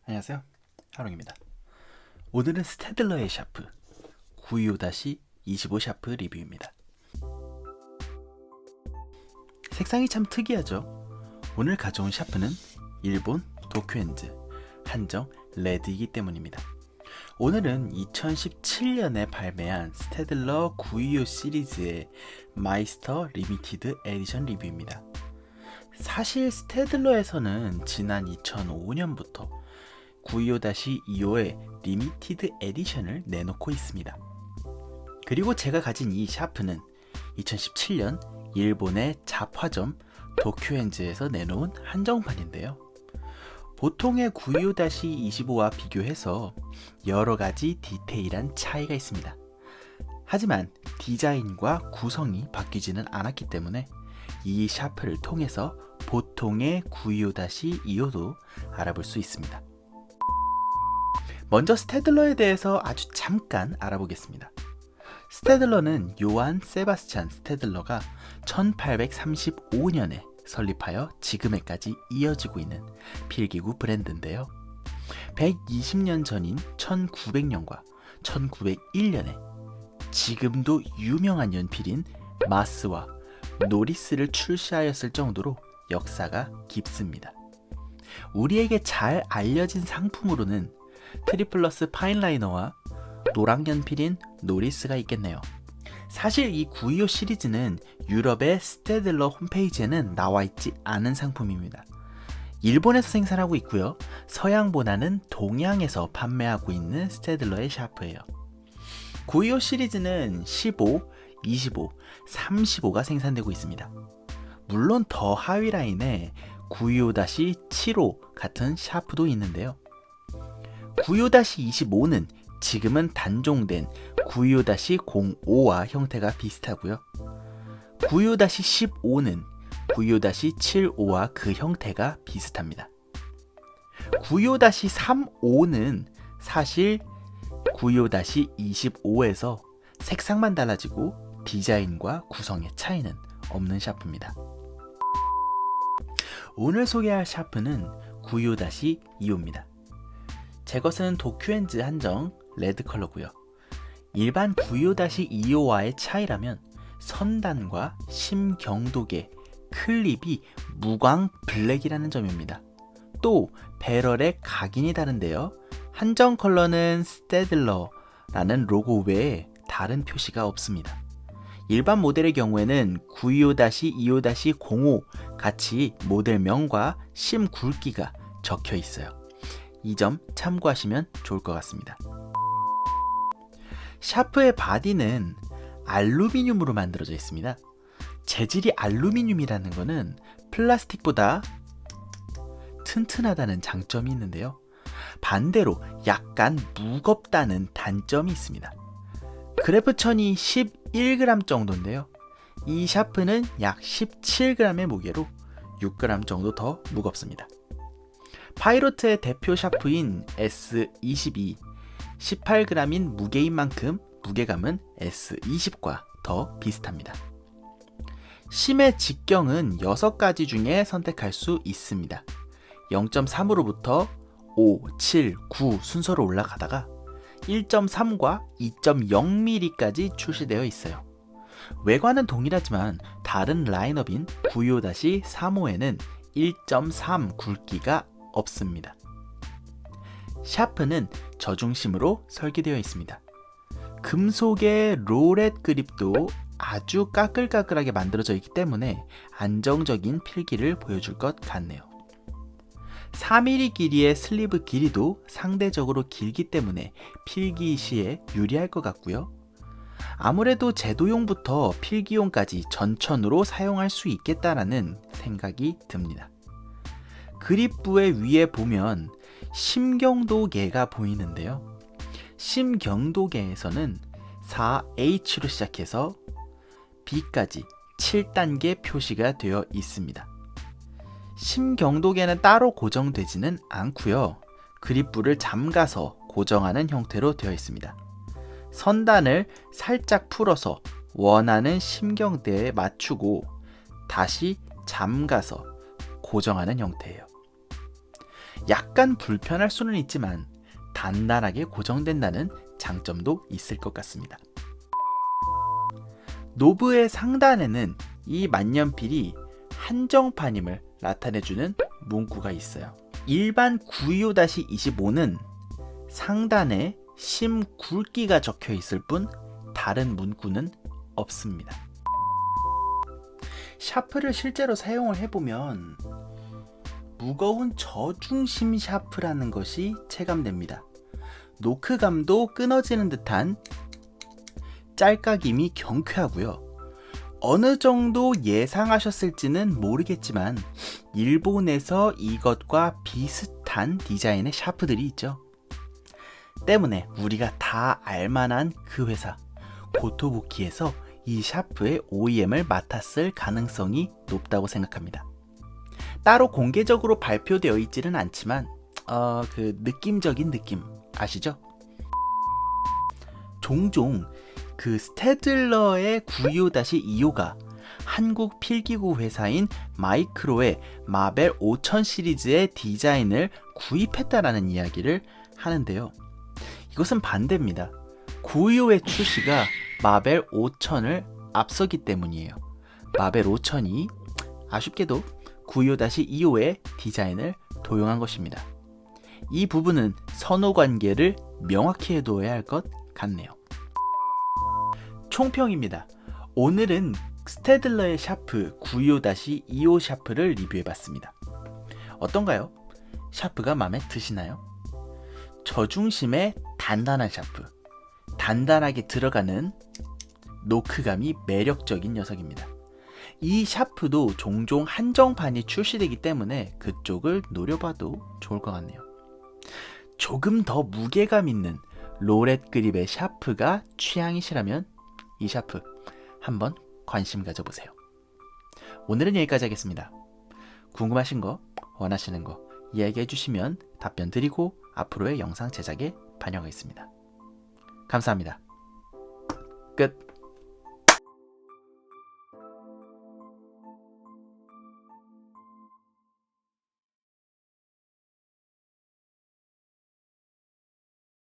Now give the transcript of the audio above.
안녕하세요, 하롱입니다. 오늘은 스테들러의 샤프 925-25 샤프 리뷰입니다. 색상이 참 특이하죠. 오늘 가져온 샤프는 일본 도쿄엔즈 한정 레드이기 때문입니다. 오늘은 2017년에 발매한 스테들러 925 시리즈의 마이스터 리미티드 에디션 리뷰입니다. 사실 스테들러에서는 지난 2005년부터 925-25의 리미티드 에디션을 내놓고 있습니다. 그리고 제가 가진 이 샤프는 2017년 일본의 잡화점 도쿄엔즈에서 내놓은 한정판인데요. 보통의 925-25와 비교해서 여러가지 디테일한 차이가 있습니다. 하지만 디자인과 구성이 바뀌지는 않았기 때문에 이 샤프를 통해서 보통의 925-25도 알아볼 수 있습니다. 먼저 스테들러에 대해서 아주 잠깐 알아보겠습니다. 스테들러는 요한 세바스찬 스테들러가 1835년에 설립하여 지금에까지 이어지고 있는 필기구 브랜드인데요. 120년 전인 1900년과 1901년에 지금도 유명한 연필인 마스와 노리스를 출시하였을 정도로 역사가 깊습니다. 우리에게 잘 알려진 상품으로는 트리플러스 파인라이너와 노랑연필인 노리스가 있겠네요. 사실 이 925 시리즈는 유럽의 스테들러 홈페이지에는 나와 있지 않은 상품입니다. 일본에서 생산하고 있고요. 서양보다는 동양에서 판매하고 있는 스테들러의 샤프예요. 925 시리즈는 15, 25, 35가 생산되고 있습니다. 물론 더 하위 라인에 925-75 같은 샤프도 있는데요. 925-25는 지금은 단종된 925-05와 형태가 비슷하고요. 925-15는 925-75와 그 형태가 비슷합니다. 925-35는 사실 925-25에서 색상만 달라지고 디자인과 구성의 차이는 없는 샤프입니다. 오늘 소개할 샤프는 925-25입니다. 제 것은 도쿄엔즈 한정 레드 컬러고요. 일반 925-25와의 차이라면 선단과 심경도계, 클립이 무광 블랙이라는 점입니다. 또 배럴의 각인이 다른데요. 한정 컬러는 스테들러라는 로고 외에 다른 표시가 없습니다. 일반 모델의 경우에는 925-25-05 같이 모델명과 심 굵기가 적혀 있어요. 이 점 참고하시면 좋을 것 같습니다. 샤프의 바디는 알루미늄으로 만들어져 있습니다. 재질이 알루미늄이라는 것은 플라스틱보다 튼튼하다는 장점이 있는데요. 반대로 약간 무겁다는 단점이 있습니다. 그래프천이 11g 정도인데요. 이 샤프는 약 17g의 무게로 6g 정도 더 무겁습니다. 파이로트의 대표 샤프인 S22, 18g인 무게인 만큼 무게감은 S20과 더 비슷합니다. 심의 직경은 6가지 중에 선택할 수 있습니다. 0.3으로부터 5, 7, 9 순서로 올라가다가 1.3과 2.0mm까지 출시되어 있어요. 외관은 동일하지만 다른 라인업인 925-35에는 1.3 굵기가 없습니다. 샤프는 저중심으로 설계되어 있습니다. 금속의 롤렛 그립도 아주 까끌까끌하게 만들어져 있기 때문에 안정적인 필기를 보여줄 것 같네요. 4mm 길이의 슬리브 길이도 상대적으로 길기 때문에 필기 시에 유리할 것 같고요. 아무래도 제도용부터 필기용까지 전천으로 사용할 수 있겠다라는 생각이 듭니다. 그립부의 위에 보면 심경도계가 보이는데요. 심경도계에서는 4H로 시작해서 B까지 7단계 표시가 되어 있습니다. 심경도계는 따로 고정되지는 않고요. 그립부를 잠가서 고정하는 형태로 되어 있습니다. 선단을 살짝 풀어서 원하는 심경대에 맞추고 다시 잠가서 고정하는 형태예요. 약간 불편할 수는 있지만 단단하게 고정된다는 장점도 있을 것 같습니다. 노브의 상단에는 이 만년필이 한정판임을 나타내주는 문구가 있어요. 일반 925-25는 상단에 심 굵기가 적혀 있을 뿐 다른 문구는 없습니다. 샤프를 실제로 사용을 해보면 무거운 저중심 샤프라는 것이 체감됩니다. 노크감도 끊어지는 듯한 짤깍임이 경쾌하고요. 어느 정도 예상하셨을지는 모르겠지만 일본에서 이것과 비슷한 디자인의 샤프들이 있죠. 때문에 우리가 다 알만한 그 회사 고토부키에서 이 샤프의 OEM을 맡았을 가능성이 높다고 생각합니다. 따로 공개적으로 발표되어 있지는 않지만 그 느낌적인 느낌 아시죠? 종종 그 스테들러의 925-25가 한국 필기구 회사인 마이크로의 마벨 5000 시리즈의 디자인을 구입했다라는 이야기를 하는데요. 이것은 반대입니다. 925의 출시가 마벨 5000을 앞서기 때문이에요. 마벨 5000이 아쉽게도 925-25의 디자인을 도용한 것입니다. 이 부분은 선후관계를 명확히 해두어야 할 것 같네요. 총평입니다. 오늘은 스테들러의 샤프 925-25 샤프를 리뷰해봤습니다. 어떤가요? 샤프가 마음에 드시나요? 저중심의 단단한 샤프, 단단하게 들어가는 노크감이 매력적인 녀석입니다. 이 샤프도 종종 한정판이 출시되기 때문에 그쪽을 노려봐도 좋을 것 같네요. 조금 더 무게감 있는 롤렛 그립의 샤프가 취향이시라면 이 샤프 한번 관심 가져보세요. 오늘은 여기까지 하겠습니다. 궁금하신 거, 원하시는 거 이야기해 주시면 답변 드리고 앞으로의 영상 제작에 반영하겠습니다. 감사합니다. 끝.